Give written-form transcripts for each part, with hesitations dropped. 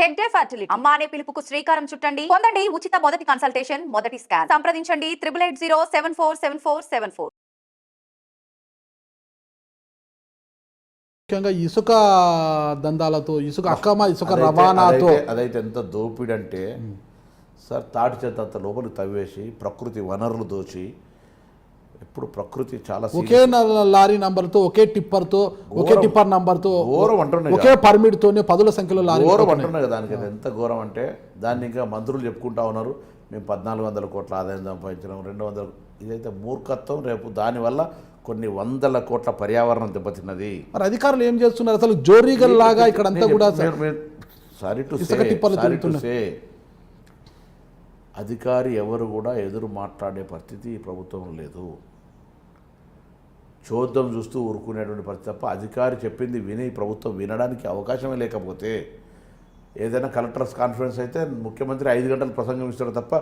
Head day fertility అమ్మ అనే పిలుపుకు శ్రీకారం చుట్టండి. పొందండి ఉచిత మొదటి కన్సల్టేషన్, మొదటి స్కాన్. సంప్రదించండి 8880747474. ముఖ్యంగా ఇసుక దందాలతో, ఇసుక అక్రమ ఇసుక రవాణాతో అదైతే ఎంత దోపిడీ అంటే సార్, తాటి చేత అంత లోపలికి తవ్వేసి ప్రకృతి వనరులు దోచి, ఎప్పుడు ప్రకృతి చాలా ఒకే లారీ నంబర్తో, ఒకే టిప్పర్తో, ఒకే టిప్పర్ నంబర్తో, ఘోరం అంటున్నాయి, ఒకే పర్మిట్తోనే పదుల సంఖ్యలో లారీ ఘోరం అంటున్నాయి కదా. దానికి ఎంత ఘోరం అంటే దాన్ని ఇంకా మంత్రులు చెప్పుకుంటా ఉన్నారు, మేము 1400 కోట్ల ఆదాయం సంపాదించినాం, 200. ఇదైతే మూర్ఖత్వం. రేపు దానివల్ల కొన్ని వందల కోట్ల పర్యావరణం దెబ్బతిన్నది. మరి అధికారులు ఏం చేస్తున్నారు అసలు? జోరీగల్ లాగా ఇక్కడ అంతా కూడా సారీ టు సే అధికారి ఎవరు కూడా ఎదురు మాట్లాడే పరిస్థితి ఈ ప్రభుత్వం లేదు. చూద్దాం చూస్తూ ఊరుకునేటువంటి పరిస్థితి తప్ప అధికారి చెప్పింది విని ప్రభుత్వం వినడానికి అవకాశమే లేకపోతే, ఏదైనా కలెక్టర్స్ కాన్ఫరెన్స్ అయితే ముఖ్యమంత్రి 5 గంటలు ప్రసంగం ఇస్తారు తప్ప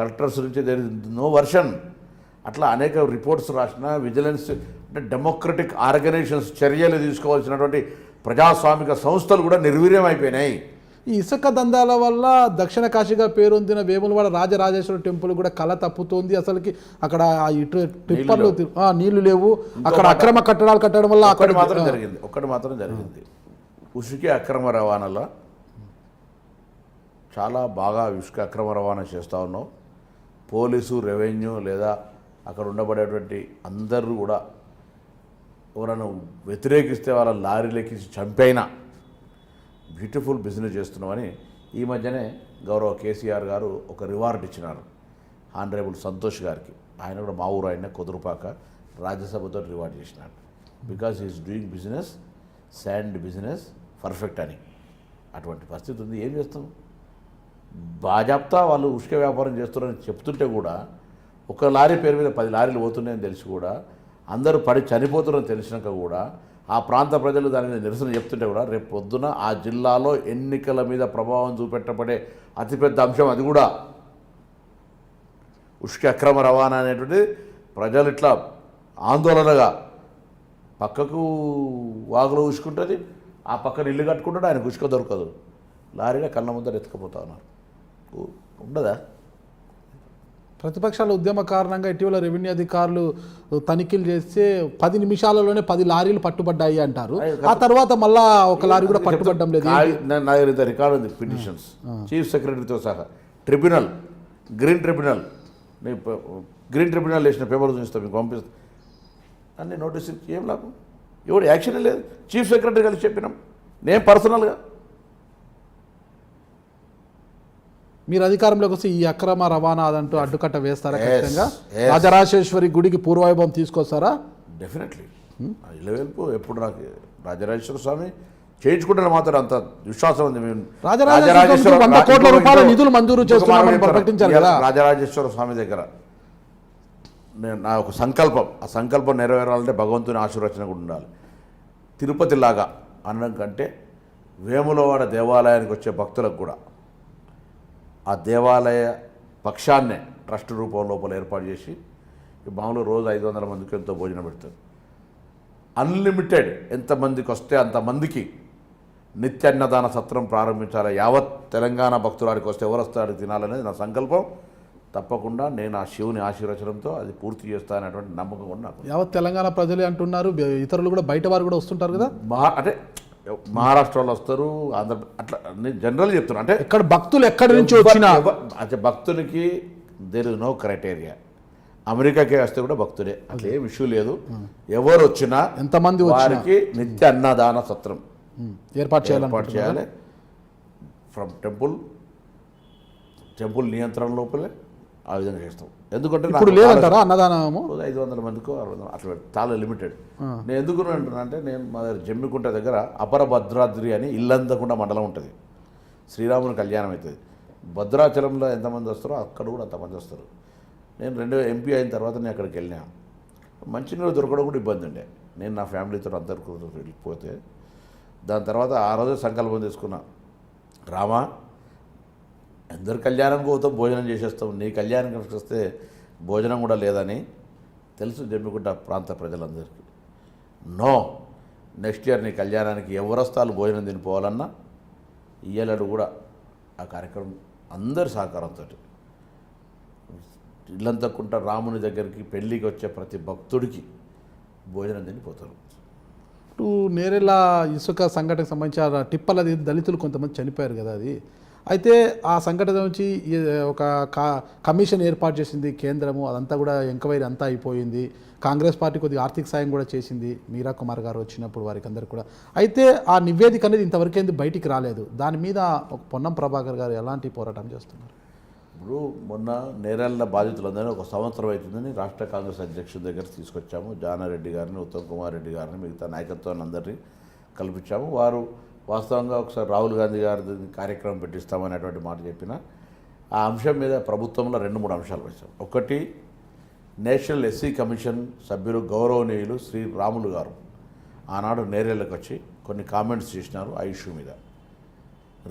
కలెక్టర్స్ నుంచి దేర్ ఇస్ నో వర్షన్. అట్లా అనేక రిపోర్ట్స్ రాసిన విజిలెన్స్ అంటే డెమోక్రటిక్ ఆర్గనైజేషన్స్ చర్యలు తీసుకోవాల్సినటువంటి ప్రజాస్వామిక సంస్థలు కూడా నిర్వీర్యం అయిపోయినాయి. ఈ ఇసుక దందాల వల్ల దక్షిణ కాశీగా పేరొందిన వేములవాడ రాజరాజేశ్వర టెంపుల్ కూడా కళ తప్పుతోంది. అసలుకి అక్కడ టిప్పర్లు నీళ్లు లేవు, అక్కడ అక్రమ కట్టడాలు కట్టడం వల్ల ఒక్కటి మాత్రం జరిగింది. ఉసుక అక్రమ రవాణాలో చాలా బాగా ఇసుక అక్రమ రవాణా చేస్తూ ఉన్నాం. పోలీసు, రెవెన్యూ లేదా అక్కడ ఉండబడేటువంటి అందరూ కూడా ఎవరైనా వ్యతిరేకిస్తే వాళ్ళ లారీలెక్కించి చంపైనా బ్యూటిఫుల్ బిజినెస్ చేస్తున్నామని ఈ మధ్యనే గౌరవ కేసీఆర్ గారు ఒక రివార్డ్ ఇచ్చినారు హానరేబుల్ సంతోష్ గారికి. ఆయన కూడా మా ఊరు, ఆయన కుదురుపాక రాజ్యసభతో రివార్డ్ చేసినారు. Because is doing business, sand business perfect అని. అటువంటి పరిస్థితి ఉంది. ఏం చేస్తాం? బాజాప్తా వాళ్ళు ఉసుక వ్యాపారం చేస్తున్నారని చెప్తుంటే కూడా, ఒక లారీ పేరు మీద 10 లారీలు పోతున్నాయని తెలిసి కూడా, అందరూ పడి చనిపోతున్నారని తెలిసినాక కూడా, ఆ ప్రాంత ప్రజలు దాని మీద నిరసన చెప్తుంటే కూడా, రేపు పొద్దున ఆ జిల్లాలో ఎన్నికల మీద ప్రభావం చూపెట్టబడే అతిపెద్ద అంశం అది కూడా. ఉసుక అక్రమ రవాణా అనేటువంటి ప్రజలు ఇట్లా ఆందోళనగా పక్కకు వాగులో ఉసుకుంటుంది, ఆ పక్కన ఇల్లు కట్టుకుంటాడు, ఆయనకు ఉసుక దొరకదు, లారీలో కళ్ళ ముందర ఎత్తుకుపోతా ఉన్నారు. ఉండదా? ప్రతిపక్షాల ఉద్యమ కారణంగా ఇటీవల రెవెన్యూ అధికారులు తనిఖీలు చేస్తే 10 నిమిషాలలోనే 10 లారీలు పట్టుబడ్డాయి అంటారు. ఆ తర్వాత మళ్ళా ఒక లారీ కూడా పట్టుబడ్డం లేదు. నా దగ్గర రికార్డు ఉంది, పిటిషన్స్ చీఫ్ సెక్రటరీతో సహా. ట్రిబ్యునల్, గ్రీన్ ట్రిబ్యునల్ వేసిన పేపర్ చూపిస్తాం, మీకు పంపిస్తాం. అన్ని నోటీస్ ఏం లాభం? ఎవరు యాక్షన్ లేదు. చీఫ్ సెక్రటరీ కలిసి చెప్పినాం, నేను పర్సనల్గా. మీరు అధికారంలోకి వస్తే ఈ అక్రమ రవాణా అదంటూ అడ్డుకట్ట వేస్తారా? ఖచ్చితంగా రాజరాజేశ్వరి గుడికి పూర్వవైభవం తీసుకొస్తారా? డెఫినెట్లీ. ఇలవెల్పు ఎప్పుడు నాకు రాజరాజేశ్వర స్వామి చేయించుకుంటే మాత్రం అంత విశ్వాసం ఉంది. మేము రాజరాజేశ్వర 100 కోట్ల రూపాయల నిధులు మంజూరు చేస్తున్నామని ప్రకటించారు కదా. రాజరాజేశ్వర స్వామి దగ్గర నా ఒక సంకల్పం, ఆ సంకల్పం నెరవేరాలంటే భగవంతుని ఆశీర్వచన కూడా ఉండాలి. తిరుపతి లాగా అనడం కంటే వేములవాడ దేవాలయానికి వచ్చే భక్తులకు కూడా ఆ దేవాలయ పక్షాన్నే ట్రస్ట్ రూపం లోపల ఏర్పాటు చేసి, మామూలు రోజు 500 మందికి ఎంతో భోజనం పెడతారు. అన్లిమిటెడ్ ఎంతమందికి వస్తే అంతమందికి నిత్య అన్నదాన సత్రం ప్రారంభించాలి. యావత్ తెలంగాణ భక్తురాడికి వస్తే ఎవరు వస్తాడు తినాలనేది నా సంకల్పం. తప్పకుండా నేను ఆ శివుని ఆశీర్వచనంతో అది పూర్తి చేస్తానటువంటి నమ్మకం కూడా నాకు. యావత్ తెలంగాణ ప్రజలే అంటున్నారు, ఇతరులు కూడా బయట వారు కూడా వస్తుంటారు కదా. అంటే మహారాష్ట్రలో వస్తారు, ఆంధ్ర, అట్లా నేను జనరల్ చెప్తున్నా. అంటే ఇక్కడ భక్తులు ఎక్కడి నుంచి వచ్చినా అంటే భక్తునికి దేర్ ఇస్ నో క్రైటీరియా. అమెరికాకే వస్తే కూడా భక్తుడే, అట్లా ఏం ఇష్యూ లేదు. ఎవరు వచ్చినా, ఎంతమంది వారికి నిత్య అన్నదాన సత్రం ఏర్పాటు చేయాలి. ఫ్రమ్ టెంపుల్ నియంత్రణ లోపలే ఆ విధంగా చేస్తాం. ఎందుకంటే ఇప్పుడు లేదంటారా అన్నదానము? 500 మందికో 600 అట్లా చాలా లిమిటెడ్. నేను ఎందుకు అంటున్నా అంటే, నేను మా దగ్గర జమ్మికుంట దగ్గర అపర భద్రాద్రి అని ఇల్లందకుండా మండలం ఉంటుంది. శ్రీరాముని కళ్యాణం అవుతుంది. భద్రాచలంలో ఎంతమంది వస్తారో అక్కడ కూడా అంతమంది వస్తారు. నేను 2 ఎంపీ అయిన తర్వాత నేను అక్కడికి వెళ్ళినా. మంచినీళ్ళు దొరకడం కూడా ఇబ్బంది ఉండే. నేను నా ఫ్యామిలీతో అందరికీ వెళ్ళిపోతే, దాని తర్వాత ఆ రోజు సంకల్పం తీసుకున్నా, రామా అందరు కళ్యాణానికి పోతాం, భోజనం చేసేస్తాం, నీ కళ్యాణానికి వస్తే భోజనం కూడా లేదని తెలుసు జమ్మికుంట ప్రాంత ప్రజలందరికీ. నో, నెక్స్ట్ ఇయర్ నీ కళ్యాణానికి ఎవరు వస్తాలు భోజనం తినిపోవాలన్నా ఇయ్యలేడు కూడా ఆ కార్యక్రమం అందరి సహకారంతో ఇల్లంతకుంట రాముని దగ్గరికి పెళ్ళికి వచ్చే ప్రతి భక్తుడికి భోజనం తినిపోతారు. ఇప్పుడు నేరెళ్ళ ఇసుక సంఘటనకు సంబంధించి ఆ టిప్పలది దళితులు కొంతమంది చనిపోయారు కదా అది. అయితే ఆ సంఘటన నుంచి ఒక కమిషన్ ఏర్పాటు చేసింది కేంద్రము, అదంతా కూడా ఎంక్వైరీ అంతా అయిపోయింది. కాంగ్రెస్ పార్టీ కొద్దిగా ఆర్థిక సాయం కూడా చేసింది మీరా కుమార్ గారు వచ్చినప్పుడు వారికి అందరు కూడా. అయితే ఆ నివేదిక అనేది ఇంతవరకేంది బయటికి రాలేదు. దాని మీద ఒక పొన్నం ప్రభాకర్ గారు ఎలాంటి పోరాటం చేస్తున్నారు? ఇప్పుడు మొన్న నేరెళ్ళ బాధితులందరినీ 1 సంవత్సరం అవుతుందని రాష్ట్ర కాంగ్రెస్ అధ్యక్షుడి దగ్గర తీసుకొచ్చాము. జానారెడ్డి గారిని, ఉత్తమ్ కుమార్ రెడ్డి గారిని, మిగతా నాయకత్వాన్ని అందరినీ కల్పించాము. వారు వాస్తవంగా ఒకసారి రాహుల్ గాంధీ గారి కార్యక్రమం పెట్టిస్తామనేటువంటి మాట చెప్పిన ఆ అంశం మీద ప్రభుత్వంలో 2-3 అంశాలు వచ్చాం. ఒకటి, నేషనల్ ఎస్సీ కమిషన్ సభ్యులు గౌరవనీయులు శ్రీ రాములు గారు ఆనాడు నేరేళ్ళకి వచ్చి కొన్ని కామెంట్స్ చేసినారు. ఆ ఇష్యూ మీద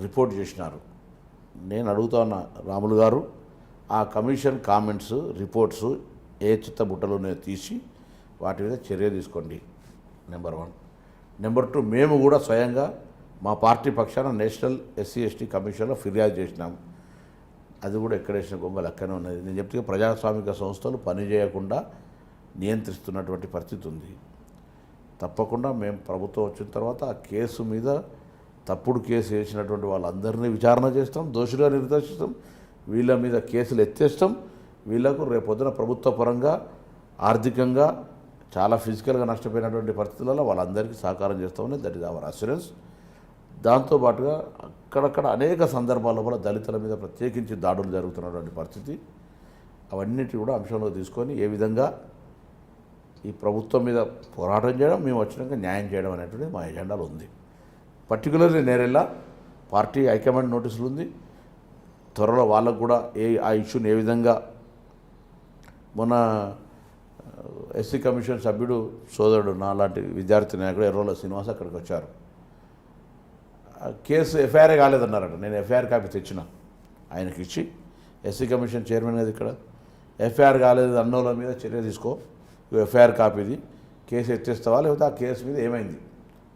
రిపోర్ట్ చేసినారు. నేను అడుగుతా ఉన్న రాములు గారు, ఆ కమిషన్ కామెంట్స్ రిపోర్ట్స్ ఏ చిత్తబుట్టలోనే తీసి వాటి మీద చర్య తీసుకోండి. నెంబర్ 1. నెంబర్ 2, మేము కూడా స్వయంగా మా పార్టీ పక్షాన నేషనల్ ఎస్సీ ఎస్టీ కమిషన్లో ఫిర్యాదు చేసినాము. అది కూడా ఎక్కడేసిన గొంగలు అక్కనే ఉన్నది. నేను చెప్తే ప్రజాస్వామిక సంస్థలు పనిచేయకుండా నియంత్రిస్తున్నటువంటి పరిస్థితి ఉంది. తప్పకుండా మేము ప్రభుత్వం వచ్చిన తర్వాత ఆ కేసు మీద తప్పుడు కేసు వేసినటువంటి వాళ్ళందరినీ విచారణ చేస్తాం, దోషులుగా నిర్దేశిస్తాం, వీళ్ళ మీద కేసులు ఎత్తేస్తాం. వీళ్లకు రేపొద్దున ప్రభుత్వ పరంగా ఆర్థికంగా చాలా ఫిజికల్గా నష్టపోయినటువంటి పరిస్థితులలో వాళ్ళందరికీ సహకారం చేస్తామని దట్ ఈజ్ అవర్ అష్యూరెన్స్. దాంతోపాటుగా అక్కడక్కడ అనేక సందర్భాల్లో కూడా దళితుల మీద ప్రత్యేకించి దాడులు జరుగుతున్నటువంటి పరిస్థితి, అవన్నిటి కూడా అంశంలో తీసుకొని ఏ విధంగా ఈ ప్రభుత్వం మీద పోరాటం చేయడం, మేము వచ్చినాక న్యాయం చేయడం అనేటువంటిది మా ఎజెండాలో ఉంది. పర్టికులర్లీ నేరెళ్ళ పార్టీ హైకమాండ్ నోటీసులు ఉంది. త్వరలో వాళ్ళకు కూడా ఆ ఇష్యూని ఏ విధంగా మొన్న ఎస్సీ కమిషన్ సభ్యుడు సోదరుడు నా లాంటి విద్యార్థి నాయకుడు ఎర్రోల శ్రీనివాస్ అక్కడికి వచ్చారు. కేసు ఎఫ్ఐఆర్ కాలేదన్నారట. నేను ఎఫ్ఐఆర్ కాపీ తెచ్చిన ఆయనకి ఇచ్చి, ఎస్సీ కమిషన్ చైర్మన్ కదా ఇక్కడ, ఎఫ్ఐఆర్ కాలేదు అన్నోళ్ళ మీద చర్య తీసుకో, ఎఫ్ఐఆర్ కాపీది కేసు ఎత్తేస్తావా లేకపోతే ఆ కేసు మీద ఏమైంది,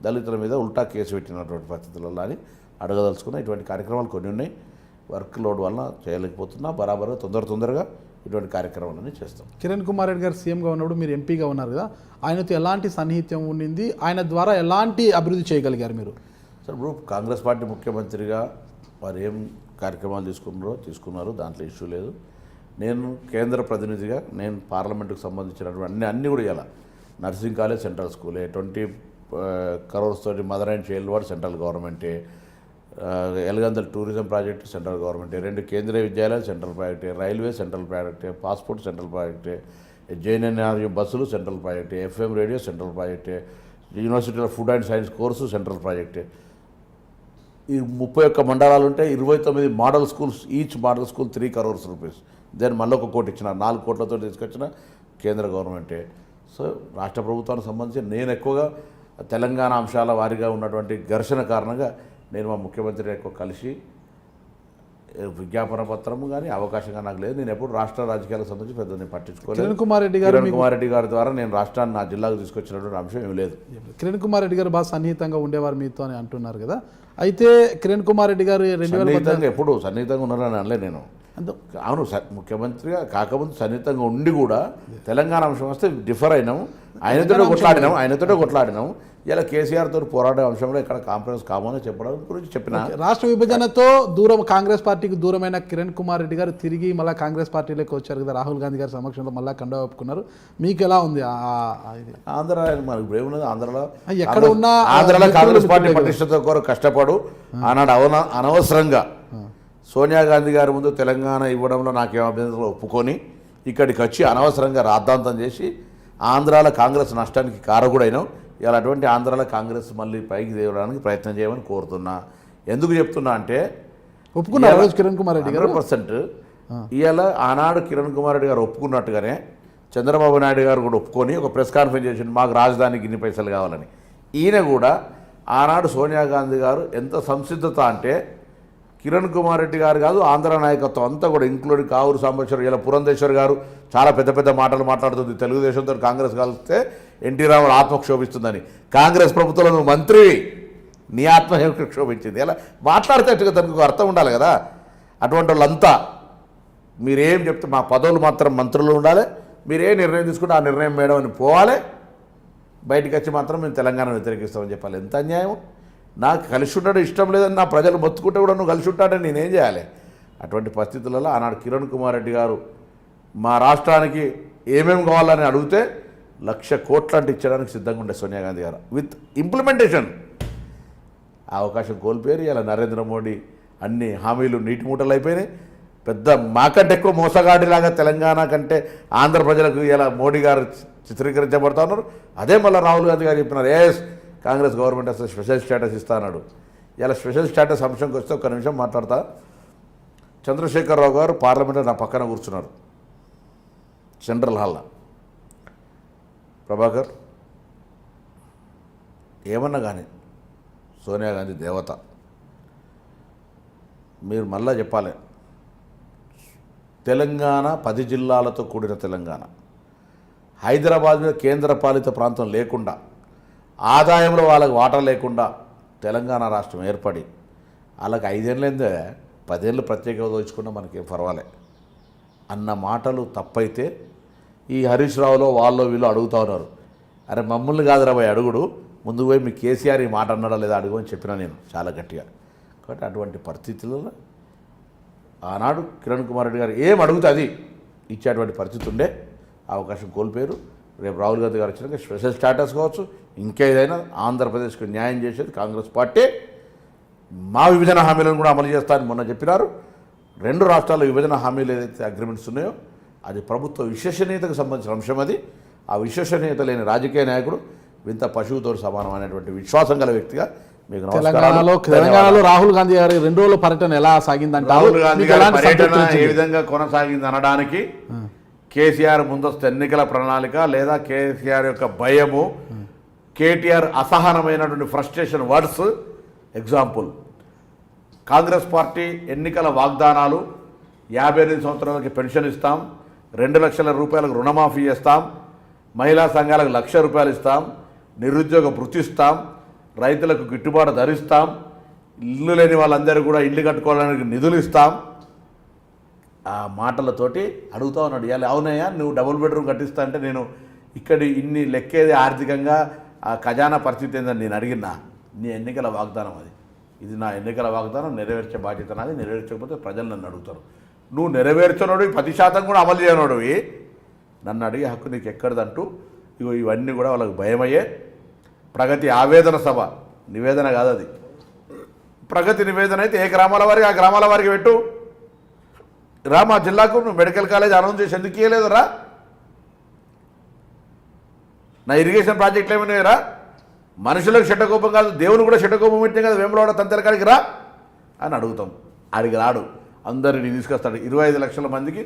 దళితుల మీద ఉల్టా కేసు పెట్టినటువంటి పరిస్థితులలో అని అడగదలుచుకున్న. ఇటువంటి కార్యక్రమాలు కొన్ని ఉన్నాయి. వర్క్ లోడ్ వలన చేయలేకపోతున్నా. బరాబర్ తొందరగా ఇటువంటి కార్యక్రమాలన్నీ చేస్తాం. కిరణ్ కుమార్ రెడ్డి గారు సీఎంగా ఉన్నప్పుడు మీరు ఎంపీగా ఉన్నారు కదా, ఆయనతో ఎలాంటి సన్నిహిత్యం ఉండింది? ఆయన ద్వారా ఎలాంటి అభివృద్ధి చేయగలిగారు మీరు? సార్, ఇప్పుడు కాంగ్రెస్ పార్టీ ముఖ్యమంత్రిగా వారు ఏం కార్యక్రమాలు తీసుకున్నారో దాంట్లో ఇష్యూ లేదు. నేను కేంద్ర ప్రతినిధిగా నేను పార్లమెంటుకు సంబంధించినటువంటి అన్నీ కూడా ఇలా నర్సింగ్ కాలేజ్ సెంట్రల్ స్కూలే, 20 crores తోటి mother and child ward central గవర్నమెంటే, ఎలగందల్ టూరిజం ప్రాజెక్టు సెంట్రల్ గవర్నమెంటే, 2 కేంద్రీయ విద్యాలయాలు సెంట్రల్ ప్రాజెక్టే, రైల్వే సెంట్రల్ ప్రాజెక్టే, పాస్పోర్ట్ సెంట్రల్ ప్రాజెక్టే, జేఎన్ఎన్ఆర్యు బస్సులు సెంట్రల్ ప్రాజెక్టే, ఎఫ్ఎం రేడియో సెంట్రల్ ప్రాజెక్టే, యూనివర్సిటీలో food and science course central ప్రాజెక్టే. ఈ 31 మండలాలు ఉంటే 29 model schools, each model school 3 crores rupees. Then మళ్ళీ 1 కోటి ఇచ్చిన, 4 కోట్లతో తీసుకొచ్చిన కేంద్ర గవర్నమెంటే. సో రాష్ట్ర ప్రభుత్వానికి సంబంధించి నేను ఎక్కువగా తెలంగాణ అంశాల వారిగా ఉన్నటువంటి ఘర్షణ కారణంగా నేను మా ముఖ్యమంత్రిని ఎక్కువ కలిసి విజ్ఞాపన పత్రము కానీ అవకాశంగా నాకు లేదు. నేను ఎప్పుడు రాష్ట్ర రాజకీయాలకు సంబంధించి పెద్ద నేను పట్టించుకోలేదు. కిరణ్ కుమార్ రెడ్డి గారు ద్వారా నేను రాష్ట్రాన్ని నా జిల్లాకు తీసుకొచ్చినటువంటి అంశం ఏమి లేదు. కిరణ్ కుమార్ రెడ్డి గారు బాగా సన్నిహితంగా ఉండేవారు మీతో అని అంటున్నారు కదా. అయితే కిరణ్ కుమార్ రెడ్డి గారు ఎప్పుడు సన్నిహితంగా ఉన్నారని అనలే నేను. అవును, ముఖ్యమంత్రిగా కాకముందు సన్నిహితంగా ఉండి కూడా తెలంగాణ అంశం వస్తే డిఫర్ అయినాము, ఆయనతోటే కొట్లాడినాము. ఇలా కేసీఆర్ తోటి పోరాడే అంశంలో ఇక్కడ కాంప్రమైజ్ కామని చెప్పడం గురించి చెప్పిన. రాష్ట్ర విభజనతో దూరం కాంగ్రెస్ పార్టీకి దూరమైన కిరణ్ కుమార్ రెడ్డి గారు తిరిగి మళ్ళీ కాంగ్రెస్ పార్టీలోకి వచ్చారు కదా, రాహుల్ గాంధీ గారి సమక్షంలో మళ్ళీ కండా ఒప్పుకున్నారు. మీకు ఎలా ఉంది? ఆంధ్ర మనకు ఇప్పుడు ఏమున్నది, ఎక్కడ ఉన్నా ఆంధ్రలో కాంగ్రెస్ పార్టీ పటిష్టత కొరకు కష్టపడు ఆనాడు అనవసరంగా సోనియా గాంధీ గారి ముందు తెలంగాణ ఇవ్వడంలో నాకేం అభ్యంతరం ఒప్పుకొని ఇక్కడికి వచ్చి అనవసరంగా రాద్ధాంతం చేసి ఆంధ్రాలో కాంగ్రెస్ నష్టానికి కారకుడైనాం. ఇలా అటువంటి ఆంధ్రాలో కాంగ్రెస్ మళ్ళీ పైకి తేవడానికి ప్రయత్నం చేయమని కోరుతున్నా. ఎందుకు చెప్తున్నా అంటే ఒప్పుకున్నారు కిరణ్ కుమార్ రెడ్డి గారు 100%. ఇవాళ ఆనాడు కిరణ్ కుమార్ రెడ్డి గారు ఒప్పుకున్నట్టుగానే చంద్రబాబు నాయుడు గారు కూడా ఒప్పుకొని ఒక ప్రెస్ కాన్ఫరెన్స్ చేసి మాకు రాజధానికి ఇన్ని పైసలు కావాలని. ఈయన కూడా ఆనాడు సోనియా గాంధీ గారు ఎంత సంసిద్ధత అంటే కిరణ్ కుమార్ రెడ్డి గారు కాదు, ఆంధ్ర నాయకత్వం అంతా కూడా ఇంక్లూడింగ్ కావూరు సాంబశ్వర్, ఇలా పురంధేశ్వర్ గారు చాలా పెద్ద మాటలు మాట్లాడుతుంది. తెలుగుదేశంతో కాంగ్రెస్ కలిస్తే ఎన్టీ రామారావు ఆత్మక్షోభిస్తుందని. కాంగ్రెస్ ప్రభుత్వంలో నువ్వు మంత్రివి, నీ ఆత్మ ఏమిటి క్షోభించింది? ఎలా మాట్లాడితే తనకు అర్థం ఉండాలి కదా. అటువంటి వాళ్ళంతా మీరేం చెప్తే మా పదవులు మాత్రం మంత్రులు ఉండాలి, మీరే నిర్ణయం తీసుకుంటే ఆ నిర్ణయం మేడం అని పోవాలి, బయటికి వచ్చి మాత్రం మేము తెలంగాణ వ్యతిరేకిస్తామని చెప్పాలి. ఎంత అన్యాయం! నాకు కలిసి ఉండడం ఇష్టం లేదని నా ప్రజలు మొత్తుకుంటే కూడా నువ్వు కలిసి ఉంటాడని నేనేం చేయాలి? అటువంటి పరిస్థితులలో ఆనాడు కిరణ్ కుమార్ రెడ్డి గారు మా రాష్ట్రానికి ఏమేమి కావాలని అడిగితే 1,00,000 కోట్లు ఇచ్చడానికి సిద్ధంగా ఉండే సోనియా గాంధీ గారు విత్ ఇంప్లిమెంటేషన్. ఆ అవకాశం కోల్పోయారు. ఇలా నరేంద్ర మోడీ అన్ని హామీలు నీటి మూటలు అయిపోయినాయి. పెద్ద మాకంటే ఎక్కువ మోసగాడిలాగా తెలంగాణ కంటే ఆంధ్ర ప్రజలకు ఇలా మోడీ గారు చిత్రీకరించబడుతూ ఉన్నారు. అదే మళ్ళీ రాహుల్ గాంధీ గారు చెప్పినారు, కాంగ్రెస్ గవర్నమెంట్ అసలు స్పెషల్ స్టేటస్ ఇస్తా అన్నాడు. ఇలా స్పెషల్ స్టేటస్ అంశంకి వస్తే ఒక్క నిమిషం మాట్లాడతా. చంద్రశేఖరరావు గారు పార్లమెంట్లో నా పక్కన కూర్చున్నారు సెంట్రల్ హాల్లో. ప్రభాకర్ ఏమన్నా కానీ సోనియా గాంధీ దేవత, మీరు మళ్ళా చెప్పాలి, తెలంగాణ 10 జిల్లాలతో కూడిన తెలంగాణ, హైదరాబాద్ మీద కేంద్ర పాలిత ప్రాంతం లేకుండా, ఆదాయంలో వాళ్ళకి వాటా లేకుండా తెలంగాణ రాష్ట్రం ఏర్పడి వాళ్ళకి 5 ఏళ్ళైందే 10 ఏళ్ళు ప్రత్యేక హోదా ఇచ్చుకున్నా మనకేం పర్వాలే అన్న మాటలు తప్పైతే ఈ హరీష్ రావులో వాళ్ళు వీళ్ళు అడుగుతూ ఉన్నారు. అరే మమ్మల్ని కాదురా పోయి అడుగుడు, ముందు పోయి మీ కేసీఆర్ ఈ మాట అన్నాడా లేదా అడుగు అని చెప్పినా నేను చాలా గట్టిగా. కాబట్టి అటువంటి పరిస్థితులలో ఆనాడు కిరణ్ కుమార్ రెడ్డి గారు ఏం అడుగుతే అది ఇచ్చేటువంటి పరిస్థితి ఉండే, అవకాశం కోల్పోయారు. రేపు రాహుల్ గాంధీ గారు వచ్చినాక స్పెషల్ స్టాటస్ కావచ్చు, ఇంకేదైనా ఆంధ్రప్రదేశ్కి న్యాయం చేసేది కాంగ్రెస్ పార్టీ. మా విభజన హామీలను కూడా అమలు చేస్తారని మొన్న చెప్పినారు. 2 రాష్ట్రాల విభజన హామీలు ఏదైతే అగ్రిమెంట్స్ ఉన్నాయో అది ప్రభుత్వ విశ్వసనీయతకు సంబంధించిన అంశం. అది ఆ విశ్వసనీయత లేని రాజకీయ నాయకుడు వింత పశువుతో సమానం అనేటువంటి విశ్వాసం గల వ్యక్తిగా మీకు తెలంగాణలో రాహుల్ గాంధీ గారి 2 రోజుల పర్యటన ఎలా సాగిందంటే రాహుల్ గాంధీ గారి పర్యటన ఏ విధంగా కొనసాగింది అనడానికి కేసీఆర్ ముందస్తు ఎన్నికల ప్రణాళిక లేదా కేసీఆర్ యొక్క భయము, కేటీఆర్ అసహనమైనటువంటి frustration words example. Congress party ఎన్నికల వాగ్దానాలు 58 సంవత్సరాలకి పెన్షన్ ఇస్తాం, 2 లక్షల రూపాయలకు రుణమాఫీ చేస్తాం, మహిళా సంఘాలకు 1,00,000 రూపాయలు ఇస్తాం, నిరుద్యోగ భృతి ఇస్తాం, రైతులకు గిట్టుబాటు ధరిస్తాం, ఇల్లు లేని వాళ్ళందరూ కూడా ఇల్లు కట్టుకోవడానికి నిధులు ఇస్తాం. ఆ మాటలతోటి అడుగుతా ఉన్నాడు. ఇవాళ అవునయ్యా నువ్వు డబుల్ బెడ్రూమ్ కట్టిస్తా అంటే నేను ఇక్కడ ఇన్ని లెక్కేది ఆర్థికంగా ఆ ఖజానా పరిస్థితి ఏందని నేను అడిగినా. నీ ఎన్నికల వాగ్దానం అది, ఇది నా ఎన్నికల వాగ్దానం, నెరవేర్చే బాధ్యత నాది. నెరవేర్చకపోతే ప్రజలు నన్ను అడుగుతారు. నువ్వు నెరవేర్చనోడు 10% కూడా అమలు చేయనోడివి, నన్ను అడిగే హక్కు నీకు ఎక్కడదంటూ ఇవన్నీ కూడా వాళ్ళకి భయమయ్యే. ప్రగతి ఆవేదన సభ నివేదన కాదు అది, ప్రగతి నివేదన అయితే ఏ గ్రామాల వారికి ఆ గ్రామాల వారికి పెట్టు. రా మా జిల్లాకు నువ్వు మెడికల్ కాలేజ్ అనౌన్స్ చేసి ఎందుకు ఇవ్వలేదు రా, నా ఇరిగేషన్ ప్రాజెక్టులు ఏమైనా రా, మనుషులకు షెట్టకోపం కాదు దేవుని కూడా షెట్టకోపం పెట్టిన కదా వేములవాడ తంతెల కాడికి రా అని అడుగుతాం. ఆడికి రాడు, అందరినీ తీసుకొస్తాడు. 25 లక్షల మందికి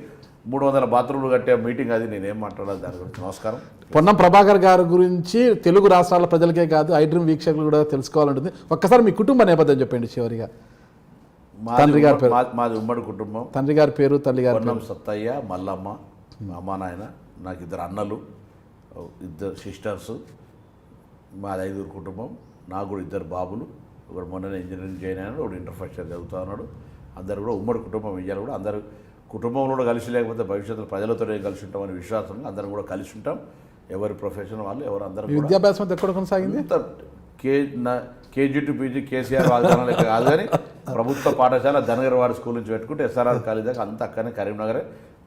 300 బాత్రూమ్లు కట్టే మీటింగ్ అది. నేనేం మాట్లాడాలి దాని గురించి. నమస్కారం. పొన్నం ప్రభాకర్ గారి గురించి తెలుగు రాష్ట్రాల ప్రజలకే కాదు ఐడ్రీమ్ వీక్షకులు కూడా తెలుసుకోవాలంటుంది. ఒక్కసారి మీ కుటుంబ నేపథ్యం చెప్పండి చివరిగా. తండ్రి గారి పేరు? మాది ఉమ్మడి కుటుంబం. తండ్రి గారి పేరు, తల్లి గారి పొన్నం సత్తయ్య, మల్లమ్మ, అమ్మ నాయన, నాకు 2 అన్నలు, 2 సిస్టర్స్, మాది 5 కుటుంబం. నాకు కూడా 2 బాబులు, ఒకడు మొన్ననే ఇంజనీరింగ్ జాయిన్ అయినాడు, ఒకడు ఇంటర్ ఫస్ట్ ఇయర్ చదువుతా ఉన్నాడు. అందరు కూడా ఉమ్మడి కుటుంబం. ఇయ్యాలి కూడా అందరు కుటుంబంలో కూడా కలిసి లేకపోతే భవిష్యత్తులో ప్రజలతో కలిసి ఉంటామని విశ్వాసంగా అందరం కూడా కలిసి ఉంటాం. ఎవరి ప్రొఫెషన్ వాళ్ళు ఎవరు అందరూ. విద్యాభ్యాసం ఎక్కడ కొనసాగింది? కేజీ టు పీజీ కేసీఆర్ వాగ్దానాలు లెక్క కాదు కానీ ప్రభుత్వ పాఠశాల ధనగరవాడ స్కూల్ నుంచి పెట్టుకుంటే ఎస్ఆర్ఆర్ కాలేజ్ దాకా అంత అక్కనే కరీంనగరే.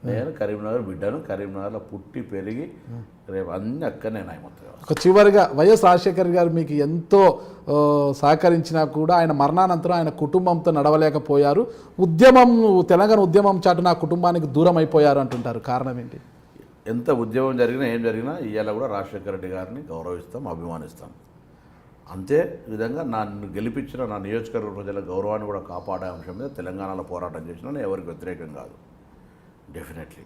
నేను కరీంనగర్ బిడ్డను, కరీంనగర్లో పుట్టి పెరిగి రేపు అన్ని అక్కనే నాయమొత్తం. ఒక చివరిగా వైఎస్ రాజశేఖర్ గారు మీకు ఎంతో సహకరించినా కూడా ఆయన మరణానంతరం ఆయన కుటుంబంతో నడవలేకపోయారు. ఉద్యమం, తెలంగాణ ఉద్యమం చాటు నా కుటుంబానికి దూరం అయిపోయారు అంటుంటారు. కారణం ఏంటి? ఎంత ఉద్యమం జరిగినా ఏం జరిగినా ఇవాళ కూడా రాజశేఖర రెడ్డి గారిని గౌరవిస్తాం, అభిమానిస్తాం. అంతే విధంగా నన్ను గెలిపించిన నా నియోజకవర్గ ప్రజల గౌరవాన్ని కూడా కాపాడే అంశం మీద తెలంగాణలో పోరాటం చేసిన ఎవరికి వ్యతిరేకం కాదు డెఫినెట్లీ.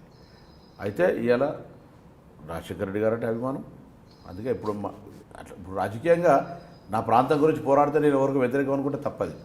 అయితే ఇవాళ రాజశేఖర రెడ్డి గారు అంటే అభిమానం. అందుకే ఇప్పుడు అట్లా ఇప్పుడు రాజకీయంగా నా ప్రాంతం గురించి పోరాడితే నేను ఎవరికి వ్యతిరేకం అనుకుంటే తప్పది.